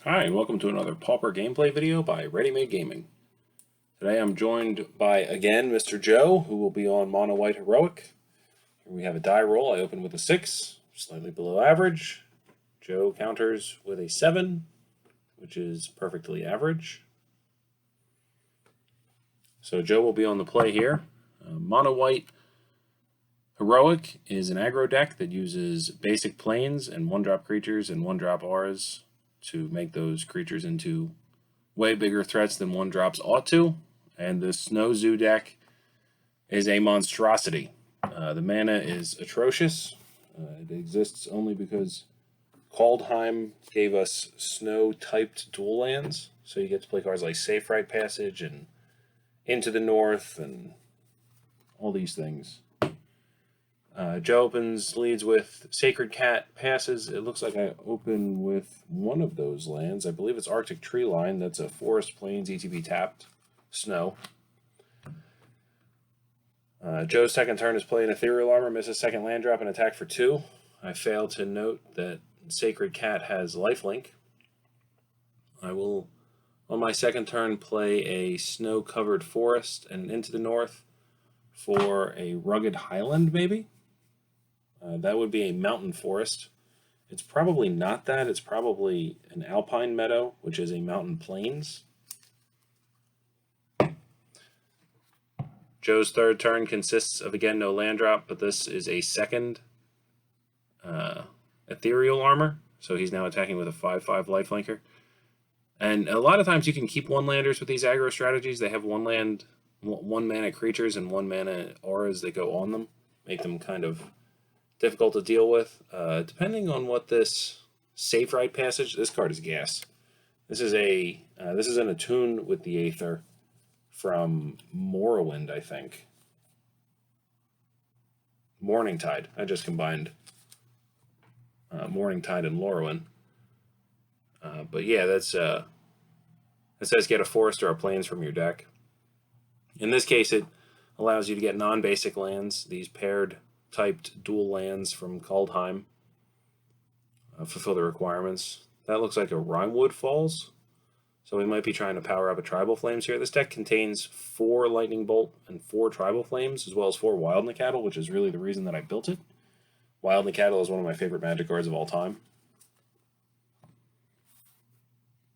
Hi, and welcome to another Pauper gameplay video by Ready Made Gaming. Today I'm joined by, again, Mr. Joe, who will be on Mono White Heroic. Here we have a die roll. I open with a 6, slightly below average. Joe counters with a 7, which is perfectly average. So Joe will be on the play here. Mono White Heroic is an aggro deck that uses basic planes and 1-drop creatures and 1-drop auras to make those creatures into way bigger threats than 1-drops ought to. And the Snow Zoo deck is a monstrosity. The mana is atrocious. It exists only because Kaldheim gave us snow-typed dual lands, so you get to play cards like Safe Rite Passage and Into the North and all these things. Joe leads with Sacred Cat, passes. It looks like I open with one of those lands. I believe it's Arctic Tree Line. That's a Forest Plains ETB tapped snow. Joe's second turn is playing Ethereal Armor, misses second land drop and attack for 2. I fail to note that Sacred Cat has lifelink. I will, on my second turn, play a snow-covered forest and Into the North for a Rugged Highland, maybe? That would be a mountain forest. It's probably not that. It's probably an alpine meadow, which is a mountain plains. Joe's third turn consists of, again, no land drop, but this is a second Ethereal Armor, so he's now attacking with a 5/5 lifelinker. And a lot of times you can keep one-landers with these aggro strategies. They have one-mana creatures and one-mana auras that go on them, make them kind of difficult to deal with. Depending on what this Safe Rite Passage, this card is gas. This is an attune with the Aether from Morrowind, I think. Morningtide. I just combined Morningtide and Lorwyn. But yeah, it says get a forest or a plains from your deck. In this case, it allows you to get non-basic lands, these paired typed dual lands from Kaldheim, fulfill the requirements. That looks like a Rimewood Falls, so we might be trying to power up a Tribal Flames here. This deck contains 4 Lightning Bolt and 4 Tribal Flames, as well as 4 Wild Nicatl, which is really the reason that I built it. Wild Nicatl is one of my favorite Magic cards of all time.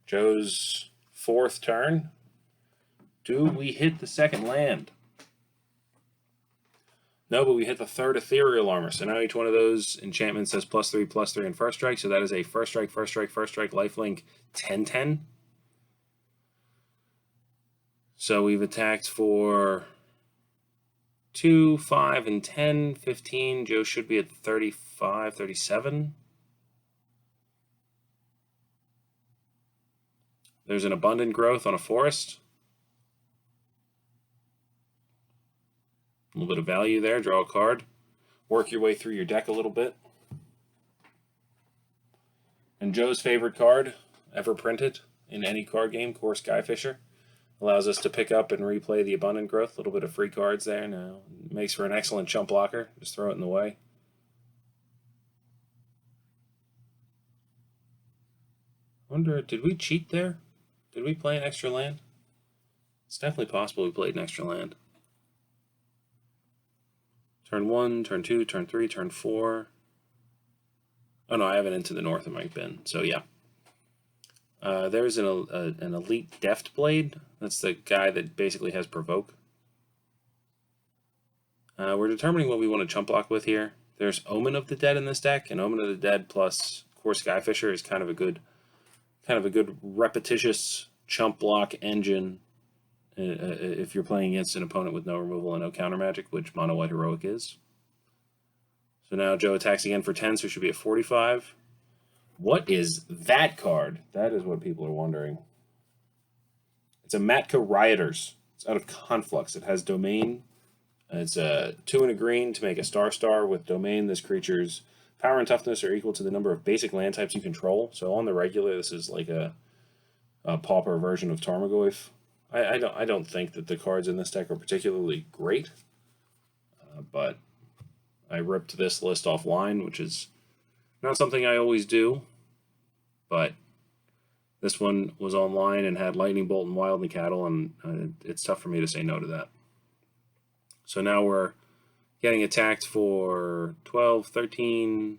Joe's fourth turn. Do we hit the second land? No, but we hit the third Ethereal Armor. So now each one of those enchantments says +3/+3 in first strike. So that is a first strike, lifelink 10/10. So we've attacked for 2, 5, and 10, 15. Joe should be at 35, 37. There's an Abundant Growth on a forest. A little bit of value there. Draw a card. Work your way through your deck a little bit. And Joe's favorite card, ever printed in any card game, Core Skyfisher, allows us to pick up and replay the Abundant Growth. A little bit of free cards there. Now, it makes for an excellent chump blocker. Just throw it in the way. I wonder, did we cheat there? Did we play an extra land? It's definitely possible we played an extra land. Turn 1, turn 2, turn 3, turn 4. Oh no, I have an Into the North in my bin, so yeah. There's an Elite Deft Blade. That's the guy that basically has Provoke. We're determining what we want to chump block with here. There's Omen of the Dead in this deck, and Omen of the Dead plus Core Skyfisher is kind of a good repetitious chump block engine if you're playing against an opponent with no removal and no counter magic, which Mono White Heroic is. So now Joe attacks again for 10, so it should be at 45. What is that card? That is what people are wondering. It's a Matka Rioters. It's out of Conflux. It has Domain. It's a 2 and a green to make a star with Domain. This creature's power and toughness are equal to the number of basic land types you control. So on the regular, this is like a Pauper version of Tarmogoyf. I don't think that the cards in this deck are particularly great, but I ripped this list offline, which is not something I always do, but This one was online and had Lightning Bolt and Wild and Cattle, and it's tough for me to say no to that. So now we're getting attacked for 12, 13,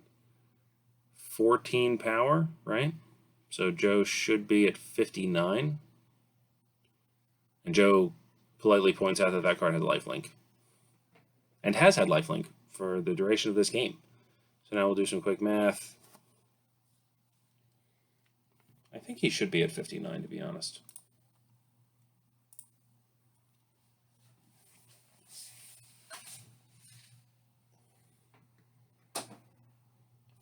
14 power, right? So Joe should be at 59. And Joe politely points out that that card had lifelink. And has had lifelink for the duration of this game. So now we'll do some quick math. I think he should be at 59, to be honest.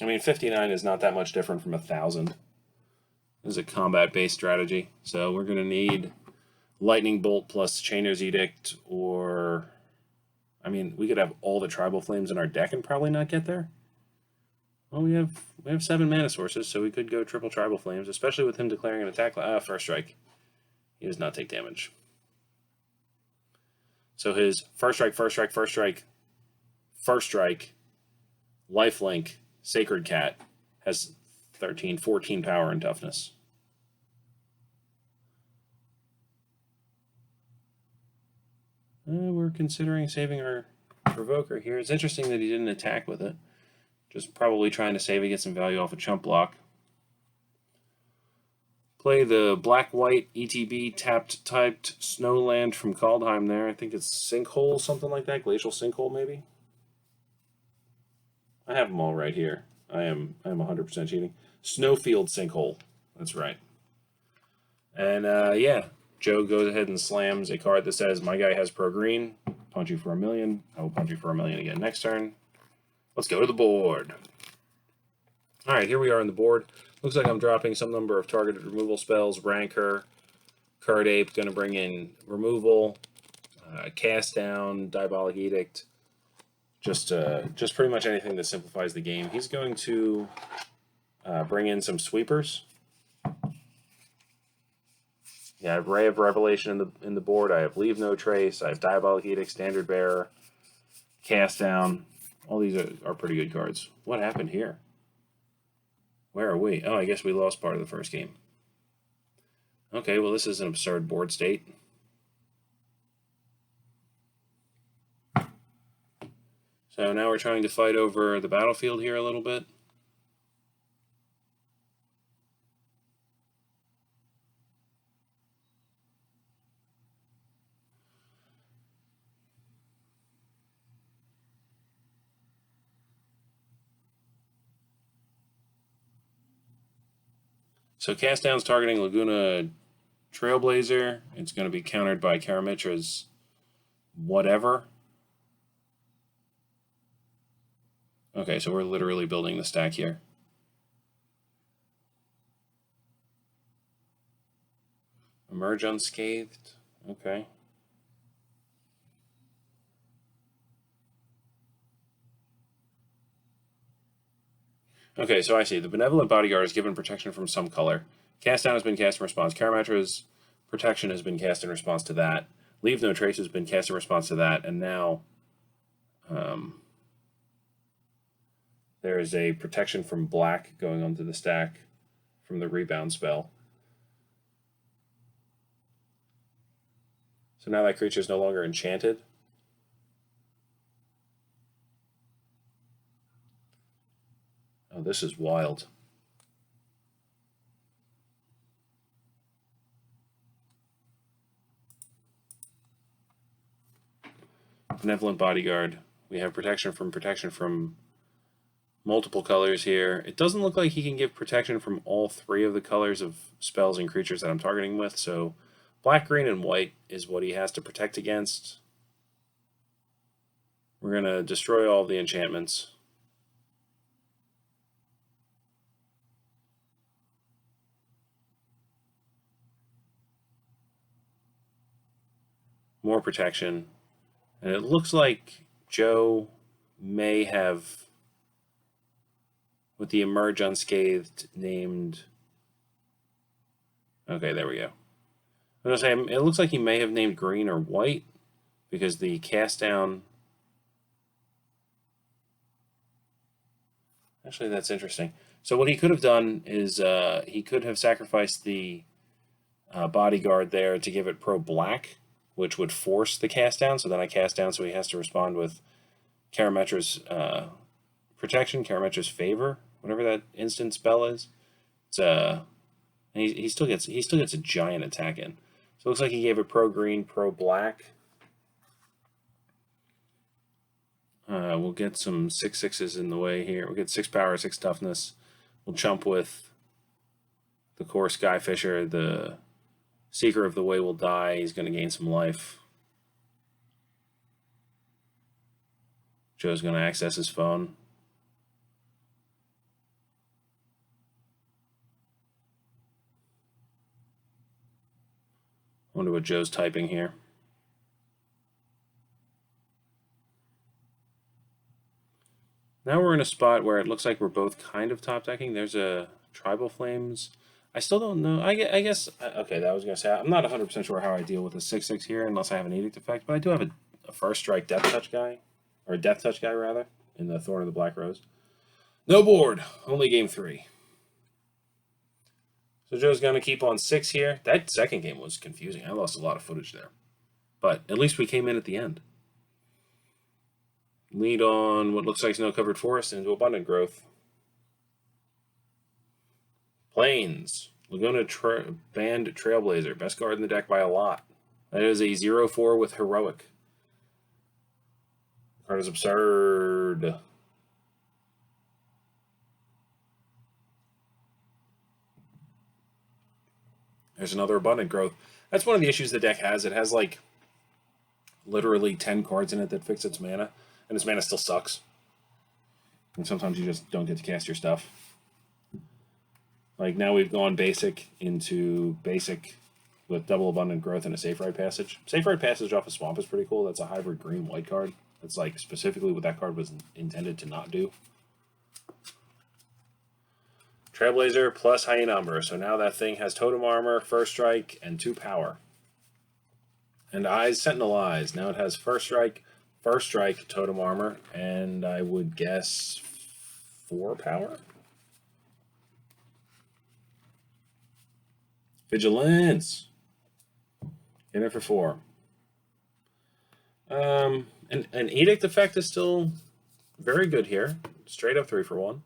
I mean, 59 is not that much different from 1,000. This is a combat-based strategy, so we're going to need Lightning Bolt plus Chainer's Edict, or... I mean, we could have all the Tribal Flames in our deck and probably not get there. Well, we have 7 mana sources, so we could go triple Tribal Flames, especially with him declaring an attack. First strike. He does not take damage. So his first strike, first strike, first strike, first strike, lifelink, Sacred Cat has 13, 14 power and toughness. We're considering saving our Provoker here. It's interesting that he didn't attack with it. Just probably trying to save and get some value off a chump block. Play the black-white ETB tapped-typed Snowland from Kaldheim there. I think it's Sinkhole, something like that. Glacial Sinkhole, maybe? I have them all right here. I am 100% cheating. Snowfield Sinkhole. That's right. And, yeah. Joe goes ahead and slams a card that says, my guy has pro green. Punch you for 1 million. I will punch you for 1 million again next turn. Let's go to the board. Alright, here we are on the board. Looks like I'm dropping some number of targeted removal spells. Rancor, Card Ape, going to bring in removal, cast down, Diabolic Edict. Just pretty much anything that simplifies the game. He's going to bring in some sweepers. Yeah, I have Ray of Revelation in the board. I have Leave No Trace. I have Diabolic Edict, Standard Bearer, Cast Down. All these are pretty good cards. What happened here? Where are we? Oh, I guess we lost part of the first game. Okay, well, this is an absurd board state. So now we're trying to fight over the battlefield here a little bit. So Cast Down's targeting Laguna Trailblazer. It's going to be countered by Karamitra's whatever. Okay, so we're literally building the stack here. Emerge unscathed. Okay. Okay, so I see. The Benevolent Bodyguard is given protection from some color. Cast Down has been cast in response. Karamitra's protection has been cast in response to that. Leave No Trace has been cast in response to that. And now there is a protection from black going onto the stack from the rebound spell. So now that creature is no longer enchanted. Oh, this is wild. Benevolent Bodyguard. We have protection from multiple colors here. It doesn't look like he can give protection from all 3 of the colors of spells and creatures that I'm targeting with, so black, green, and white is what he has to protect against. We're going to destroy all the enchantments. More protection. And it looks like Joe may have, with the Emerge Unscathed, named... Okay, there we go. I was going to say, it looks like he may have named green or white, because the Cast Down... Actually, that's interesting. So what he could have done is he could have sacrificed the bodyguard there to give it pro black, which would force the cast down. So then I cast down, so he has to respond with Karametra's protection, Karametra's favor, whatever that instant spell is. It's and he still gets a giant attack in. So it looks like he gave it pro green, pro black. We'll get some 6/6s in the way here. We'll get 6 power, 6 toughness. We'll chump with the core Skyfisher. The Seeker of the Way will die. He's going to gain some life. Joe's going to access his phone. I wonder what Joe's typing here. Now we're in a spot where it looks like we're both kind of top decking. There's a Tribal Flames. I still don't know. I guess okay, that was going to say, I'm not 100% sure how I deal with a 6/6 here unless I have an Edict effect, but I do have a first strike Death Touch guy, or a Death Touch guy rather, in the Thorn of the Black Rose. No board, only game 3. So Joe's going to keep on 6 here. That second game was confusing. I lost a lot of footage there. But at least we came in at the end. Lead on what looks like snow-covered forest into abundant growth. Plains. Laguna Band Trailblazer. Best card in the deck by a lot. That is a 0/4 with Heroic. The card is absurd. There's another abundant growth. That's one of the issues the deck has. It has like literally 10 cards in it that fix its mana, and its mana still sucks. And sometimes you just don't get to cast your stuff. Like now we've gone basic into basic with double abundant growth and a Safe Ride Passage. Safe Ride Passage off of Swamp is pretty cool. That's a hybrid green-white card. That's like specifically what that card was intended to not do. Trailblazer plus Hyena Umbra. So now that thing has Totem Armor, First Strike, and 2 power. And Eyes, Sentinel Eyes. Now it has First Strike, Totem Armor, and I would guess 4 power? Vigilance. In it for 4. An Edict effect is still very good here. Straight up 3 for 1.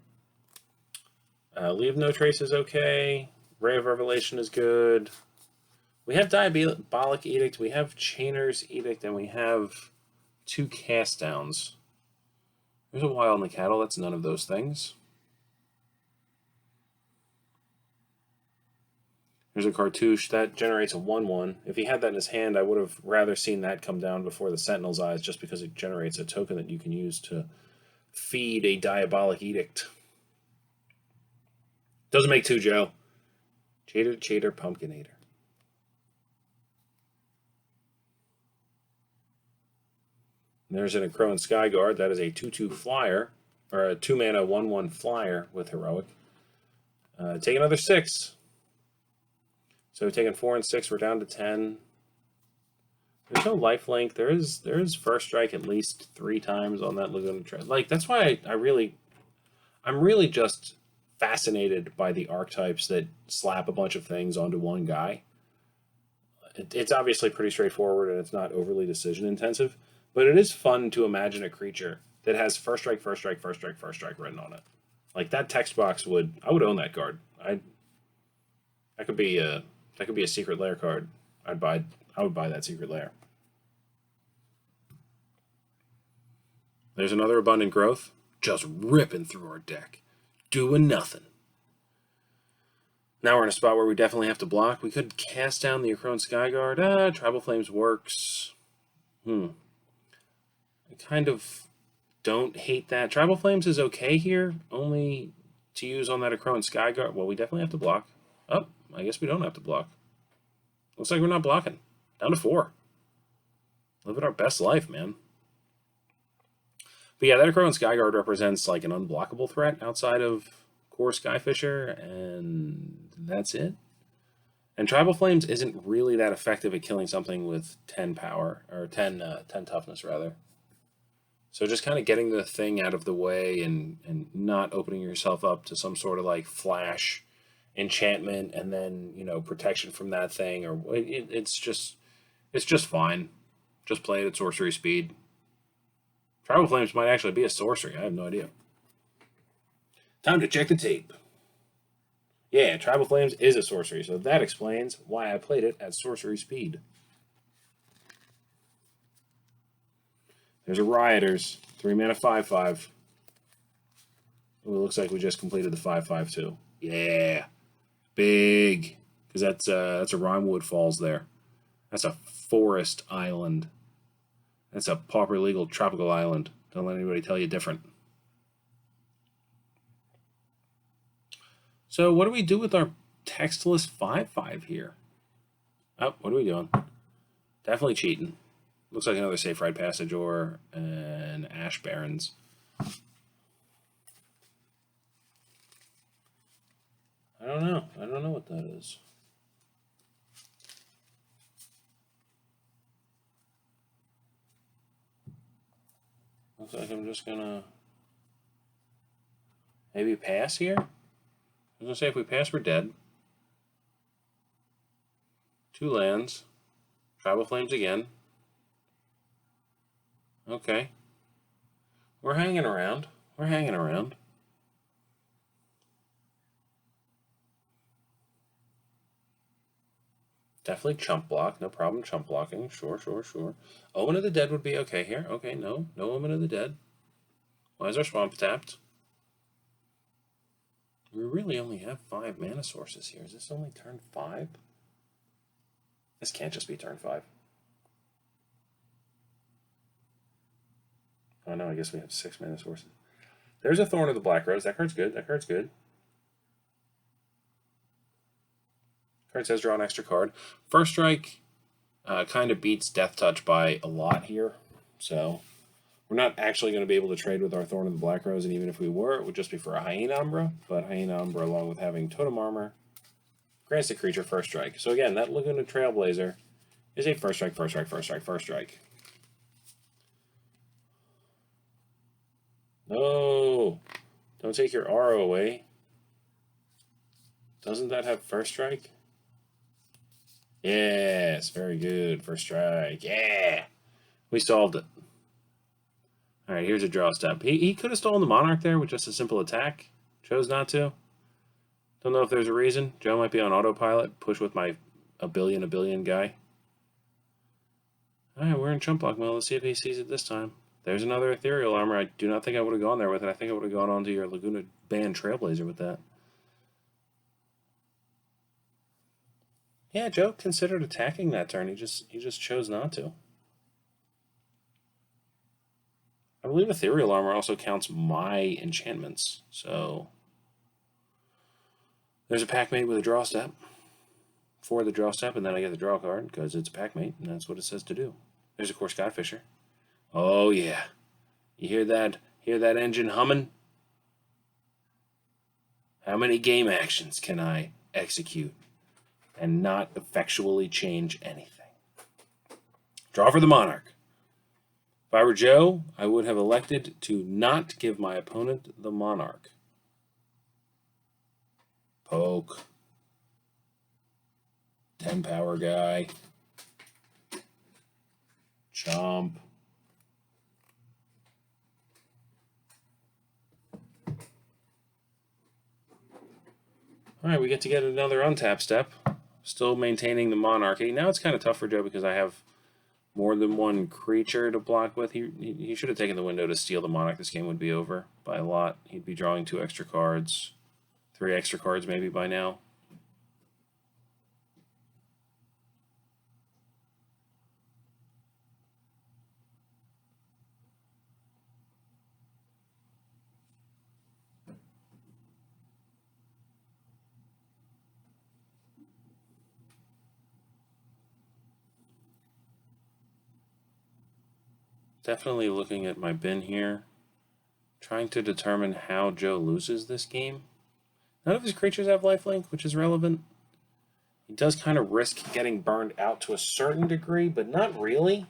Leave No Trace is okay. Ray of Revelation is good. We have Diabolic Edict, we have Chainer's Edict, and we have 2 cast downs. There's a Wild in the Cattle, that's none of those things. There's a Cartouche, that generates a 1/1. If he had that in his hand, I would have rather seen that come down before the Sentinel's Eyes, just because it generates a token that you can use to feed a Diabolic Edict. Doesn't make 2, Joe. Chater, Pumpkinator. And there's an Crow and Skyguard. That is a 2/2 flyer, or a 2-mana 1/1 flyer with Heroic. Take another 6. So we've taken 4 and 6. We're down to 10. There's no lifelink. There is First Strike at least 3 times on that Laguna Trail. Like that's why I'm really just fascinated by the archetypes that slap a bunch of things onto one guy. It's obviously pretty straightforward and it's not overly decision intensive, but it is fun to imagine a creature that has First Strike written on it. Like that text box I would own that card. That could be a Secret Lair card. I would buy that Secret Lair. There's another Abundant Growth, just ripping through our deck. Doing nothing. Now we're in a spot where we definitely have to block. We could cast down the Akron Skyguard. Tribal Flames works. I kind of don't hate that. Tribal Flames is okay here, only to use on that Akron Skyguard. Well, we definitely have to block. Oh, I guess we don't have to block. Looks like we're not blocking. Down to 4. Living our best life, man. But yeah, that Akron Skyguard represents like an unblockable threat outside of core Skyfisher, and that's it. And Tribal Flames isn't really that effective at killing something with 10 power, or 10 toughness, rather. So just kind of getting the thing out of the way and not opening yourself up to some sort of like flash enchantment and then, you know, protection from that thing, or it's just fine. Just play it at sorcery speed. Tribal Flames might actually be a sorcery. I have no idea. Time to check the tape. Yeah, Tribal Flames is a sorcery, so that explains why I played it at sorcery speed. There's a Rioters, 3-mana 5/5. Ooh, it looks like we just completed the 5/5 too. Yeah, big, because that's a Rimewood Falls there. That's a forest island. That's a Pauper legal tropical island. Don't let anybody tell you different. So what do we do with our textless 5/5 here? Oh, what are we doing? Definitely cheating. Looks like another Safe Ride Passage or an Ash Barrens. I don't know. I don't know what that is. Looks like I'm just gonna maybe pass here. I was gonna say if we pass, we're dead. 2 lands. Tribal Flames again. Okay. We're hanging around. We're hanging around. Definitely chump block. No problem chump blocking. Sure, sure, sure. Omen of the Dead would be okay here. Okay, no. No Omen of the Dead. Why is our swamp tapped? We really only have 5 mana sources here. Is this only turn 5? This can't just be turn 5. Oh no, I guess we have 6 mana sources. There's a Thorn of the Black Rose. That card's good. That card's good. Card says draw an extra card. First Strike kind of beats Death Touch by a lot here. So we're not actually going to be able to trade with our Thorn of the Black Rose, and even if we were, it would just be for a Hyena Umbra. But Hyena Umbra, along with having Totem Armor, grants the creature first strike. So again, that Laguna Trailblazer is a first strike, first strike, first strike, first strike. No! Don't take your Aura away. Doesn't that have first strike? Yes, very good. First strike. Yeah! We solved it. Alright, here's a draw step. He could have stolen the Monarch there with just a simple attack. Chose not to. Don't know if there's a reason. Joe might be on autopilot. Push with my a billion guy. Alright, we're in chump block mode. Let's see if he sees it this time. There's another Ethereal Armor. I do not think I would have gone there with it. I think I would have gone onto your Laguna Band Trailblazer with that. Yeah, Joe considered attacking that turn. He just chose not to. I believe Ethereal Armor also counts my enchantments, so there's a pack mate with a draw step for the draw step, and then I get the draw card because it's a pack mate, and that's what it says to do. There's a Core Skyfisher. Oh yeah, you hear that? Hear that engine humming? How many game actions can I execute and not effectually change anything? Draw for the Monarch. If I were Joe, I would have elected to not give my opponent the Monarch. Poke. 10 power guy. Chomp. Alright, we get to get another untap step. Still maintaining the Monarchy. Now it's kind of tough for Joe because I have more than one creature to block with. He should have taken the window to steal the Monarch. This game would be over by a lot. He'd be drawing 2 extra cards. 3 extra cards maybe by now. Definitely looking at my bin here, trying to determine how Joe loses this game. None of his creatures have lifelink, which is relevant. He does kind of risk getting burned out to a certain degree, but not really.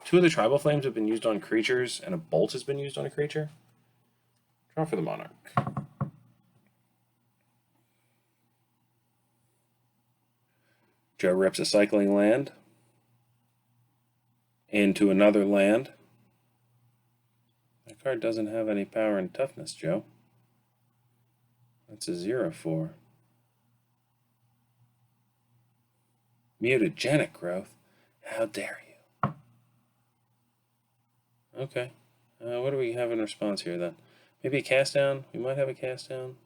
2 of the Tribal Flames have been used on creatures, and a Bolt has been used on a creature. Draw for the Monarch. Joe rips a cycling land into another land. That card doesn't have any power and toughness, Joe. That's a 0/4. Mutagenic growth? How dare you? Okay. What do we have in response here then? Maybe a cast down? We might have a cast down.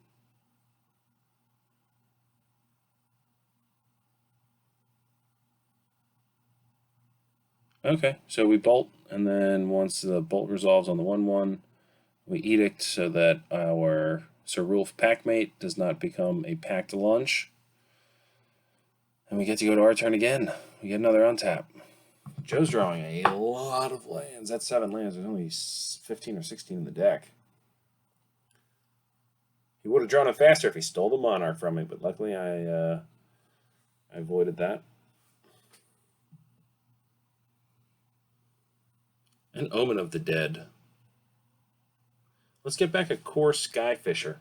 Okay, so we bolt, and then once the bolt resolves on the 1/1, we edict so that our Sir Rulf Packmate does not become a packed lunch. And we get to go to our turn again. We get another untap. Joe's drawing a lot of lands. That's 7 lands. There's only 15 or 16 in the deck. He would have drawn it faster if he stole the Monarch from me, but luckily I avoided that. An Omen of the Dead. Let's get back a Core Skyfisher.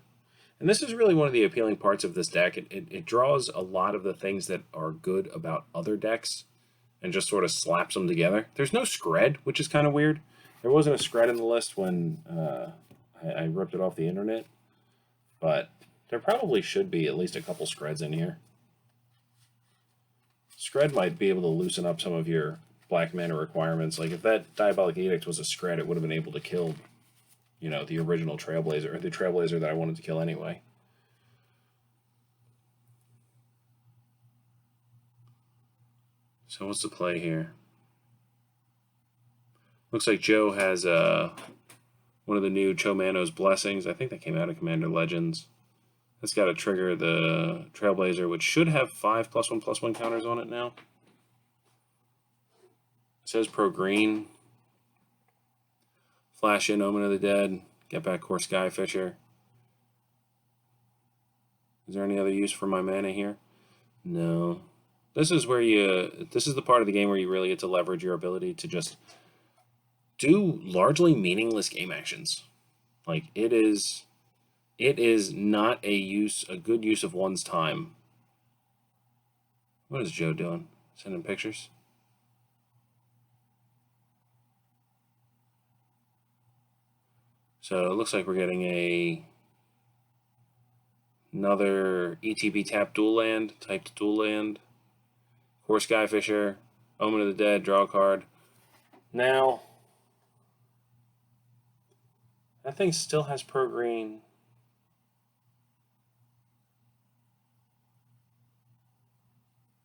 And this is really one of the appealing parts of this deck. It draws a lot of the things that are good about other decks and just sort of slaps them together. There's no Scred, which is kind of weird. There wasn't a Scred in the list when I ripped it off the internet, but there probably should be at least a couple Screds in here. Scred might be able to loosen up some of your black mana requirements. Like if that Diabolic Edict was a Scred, it would have been able to kill, you know, the original Trailblazer, or the Trailblazer that I wanted to kill anyway. So what's the play here? Looks like Joe has one of the new Chomano's Blessings. I think that came out of Commander Legends. That's got to trigger the Trailblazer, which should have 5+1/+1 counters on it now. It says pro green. Flash in Omen of the Dead. Get back Core Skyfisher. Is there any other use for my mana here? No. This is where this is the part of the game where you really get to leverage your ability to just do largely meaningless game actions. Like it is not a good use of one's time. What is Joe doing? Sending pictures? So it looks like we're getting another ETB tap dual land, typed dual land. Core Skyfisher, Omen of the Dead, draw a card. Now, that thing still has pro green.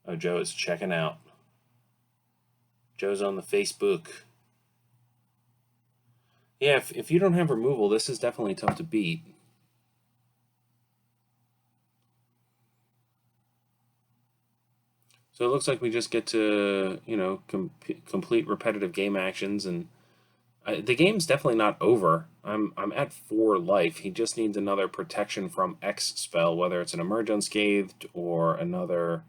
Oh, Joe is checking out. Joe's on the Facebook. Yeah, if you don't have removal, this is definitely tough to beat. So it looks like we just get to, you know, complete repetitive game actions, and the game's definitely not over. I'm at 4 life. He just needs another protection from X spell, whether it's an Emerge Unscathed or another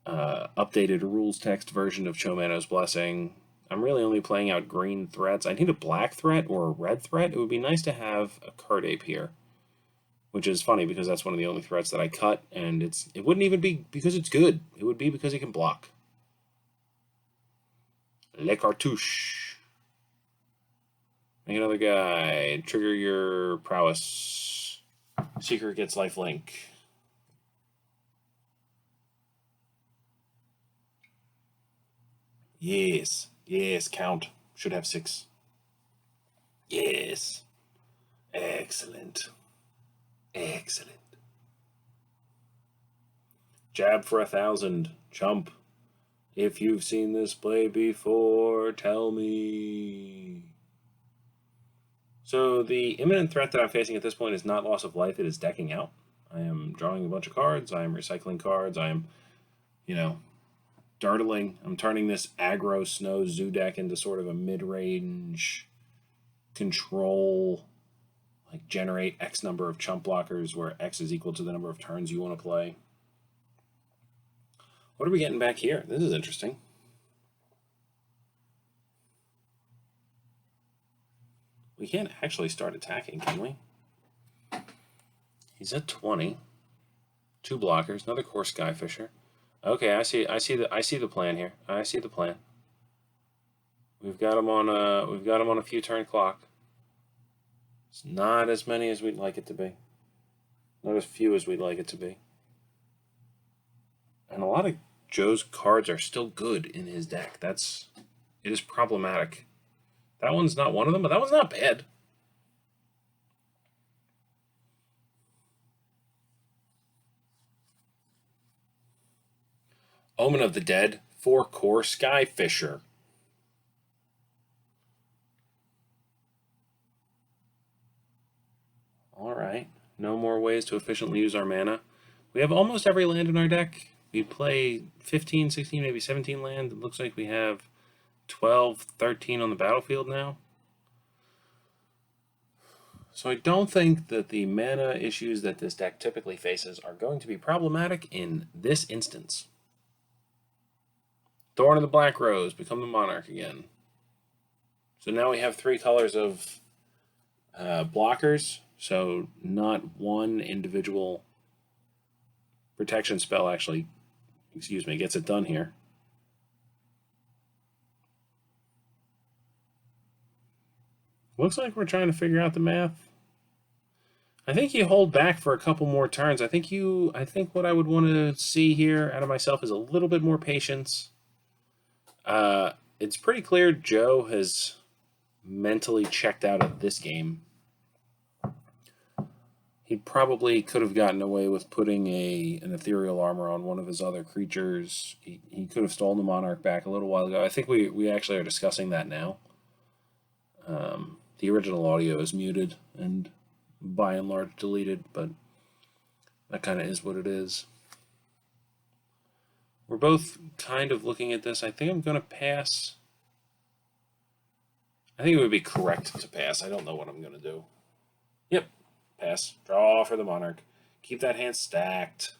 updated rules text version of Chomano's Blessing. I'm really only playing out green threats. I need a black threat or a red threat. It would be nice to have a Card Ape here, which is funny because that's one of the only threats that I cut, and it wouldn't even be because it's good. It would be because it can block. Le Cartouche. Make another guy. Trigger your prowess. Seeker gets lifelink. Yes. Yes, count. Should have 6. Yes. Excellent. Excellent. Jab for 1,000. Chump. If you've seen this play before, tell me. So the imminent threat that I'm facing at this point is not loss of life, it is decking out. I am drawing a bunch of cards, I am recycling cards, I am, you know, dartling. I'm turning this aggro snow zoo deck into sort of a mid-range control, like generate X number of chump blockers where X is equal to the number of turns you want to play. What are we getting back here? This is interesting. We can't actually start attacking, can we? He's at 20. 2 blockers, another core Skyfisher. Okay, I see the plan here. I see the plan. We've got him on a few turn clock. It's not as many as we'd like it to be. Not as few as we'd like it to be. And a lot of Joe's cards are still good in his deck. It is problematic. That one's not one of them, but that one's not bad. Omen of the Dead, 4 core Skyfisher. Alright, no more ways to efficiently use our mana. We have almost every land in our deck. We play 15, 16, maybe 17 land. It looks like we have 12, 13 on the battlefield now. So I don't think that the mana issues that this deck typically faces are going to be problematic in this instance. Thorn of the Black Rose, become the Monarch again. So now we have 3 colors of blockers, so not one individual protection spell actually, gets it done here. Looks like we're trying to figure out the math. I think you hold back for a couple more turns. I think what I would want to see here out of myself is a little bit more patience. It's pretty clear Joe has mentally checked out of this game. He probably could have gotten away with putting an ethereal armor on one of his other creatures. He could have stolen the Monarch back a little while ago. I think we actually are discussing that now. The original audio is muted and by and large deleted, but that kind of is what it is. We're both kind of looking at this. I think I'm going to pass. I think it would be correct to pass. I don't know what I'm going to do. Yep, pass. Draw for the Monarch. Keep that hand stacked.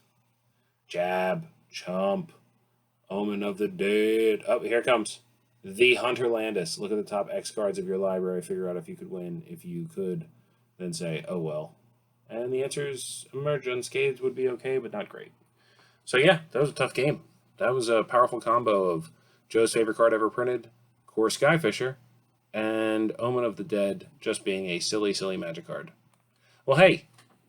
Jab, chump, Omen of the Dead. Oh, here it comes. The Hunter Landis. Look at the top X cards of your library. Figure out if you could win. If you could, then say, oh well. And the answer is Emerge Unscathed would be okay, but not great. So yeah, that was a tough game. That was a powerful combo of Joe's favorite card ever printed, Core Skyfisher, and Omen of the Dead just being a silly, silly magic card. Well, hey,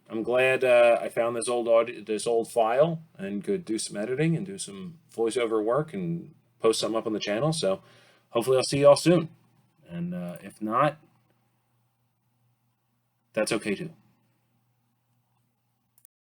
I'm glad I found this old file and could do some editing and do some voiceover work and post something up on the channel. So hopefully I'll see you all soon. And if not, that's okay too.